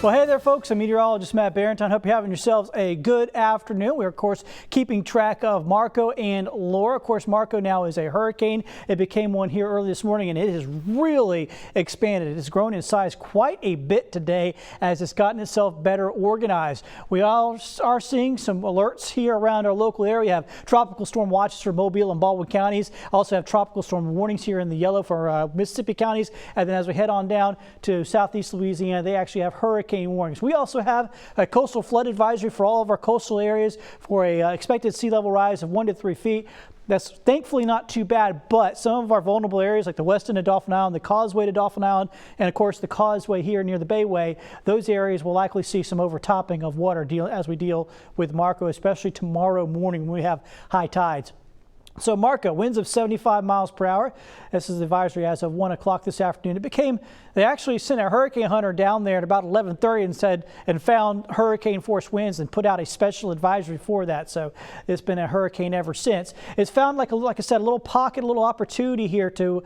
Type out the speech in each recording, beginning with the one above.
Well, hey there, folks. I'm meteorologist Matt Barrington. Hope you're having yourselves a good afternoon. We're, of course, keeping track of Marco and Laura. Of course, Marco now is a hurricane. It became one here early this morning, and it has really expanded. It has grown in size quite a bit today as it's gotten itself better organized. We all are seeing some alerts here around our local area. We have tropical storm watches for Mobile and Baldwin counties. Also have tropical storm warnings here in the yellow for Mississippi counties. And then as we head on down to southeast Louisiana, they actually have hurricane warnings. We also have a coastal flood advisory for all of our coastal areas for a expected sea level rise of 1 to 3 feet. That's thankfully not too bad, but some of our vulnerable areas like the west end of Dauphin Island, the causeway to Dauphin Island, and of course the causeway here near the Bayway, those areas will likely see some overtopping of water as we deal with Marco, especially tomorrow morning when we have high tides. So Marco, winds of 75 miles per hour. This is the advisory as of 1 o'clock this afternoon. They actually sent a hurricane hunter down there at about 11:30 and found hurricane force winds and put out a special advisory for that. So it's been a hurricane ever since. It's found, like I said, a little pocket, a little opportunity here to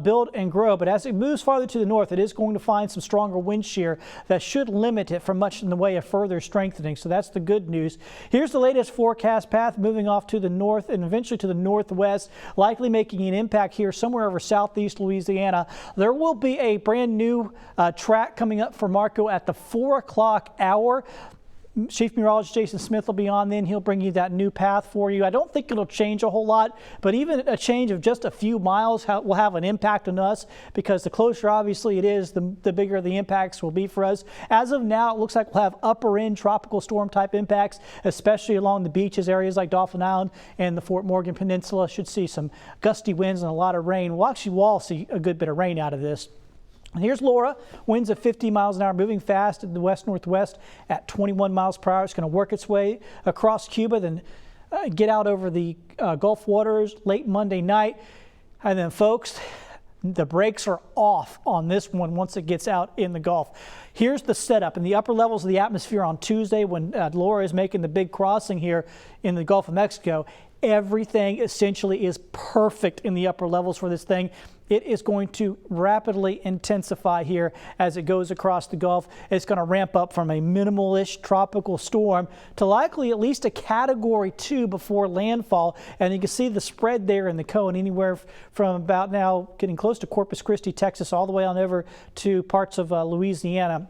build and grow. But as it moves farther to the north, it is going to find some stronger wind shear that should limit it from much in the way of further strengthening. So that's the good news. Here's the latest forecast path moving off to the north and eventually to the northwest, likely making an impact here somewhere over southeast Louisiana. There will be a brand new track coming up for Marco at the 4 o'clock hour. Chief Meteorologist Jason Smith will be on then. He'll bring you that new path for you. I don't think it'll change a whole lot, but even a change of just a few miles will have an impact on us, because the closer obviously it is, the bigger the impacts will be for us. As of now, it looks like we'll have upper end tropical storm type impacts, especially along the beaches, areas like Dauphin Island and the Fort Morgan Peninsula. Should see some gusty winds and a lot of rain. We'll all see a good bit of rain out of this. Here's Laura, winds of 50 miles an hour, moving fast in the west-northwest at 21 miles per hour. It's going to work its way across Cuba, then get out over the Gulf waters late Monday night. And then, folks, the brakes are off on this one once it gets out in the Gulf. Here's the setup in the upper levels of the atmosphere on Tuesday when Laura is making the big crossing here in the Gulf of Mexico. Everything essentially is perfect in the upper levels for this thing. It is going to rapidly intensify here as it goes across the Gulf. It's going to ramp up from a minimal-ish tropical storm to likely at least a Category 2 before landfall. And you can see the spread there in the cone, anywhere from about now getting close to Corpus Christi, Texas, all the way on over to parts of Louisiana.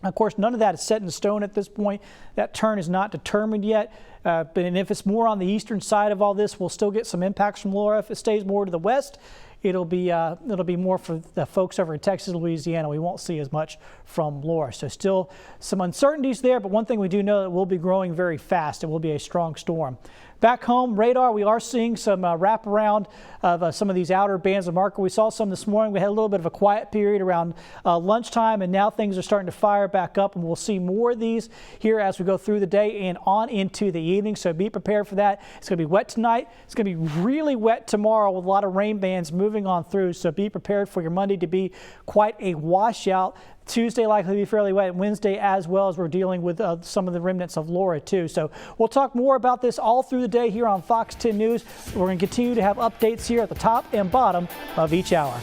Of course, none of that is set in stone at this point. That turn is not determined yet. And if it's more on the eastern side of all this, we'll still get some impacts from Laura. If it stays more to the west, it'll be more for the folks over in Texas and Louisiana. We won't see as much from Laura. So still some uncertainties there, but one thing we do know, that will be growing very fast. It will be a strong storm. Back home, radar, we are seeing some wraparound of some of these outer bands of Marco. We saw some this morning. We had a little bit of a quiet period around lunchtime, and now things are starting to fire back up, and we'll see more of these here as we go through the day and on into the evening. So be prepared for that. It's going to be wet tonight. It's going to be really wet tomorrow with a lot of rain bands moving on through. So be prepared for your Monday to be quite a washout. Tuesday likely to be fairly wet. Wednesday as well, as we're dealing with some of the remnants of Laura too. So we'll talk more about this all through the day here on Fox 10 News. We're going to continue to have updates here at the top and bottom of each hour.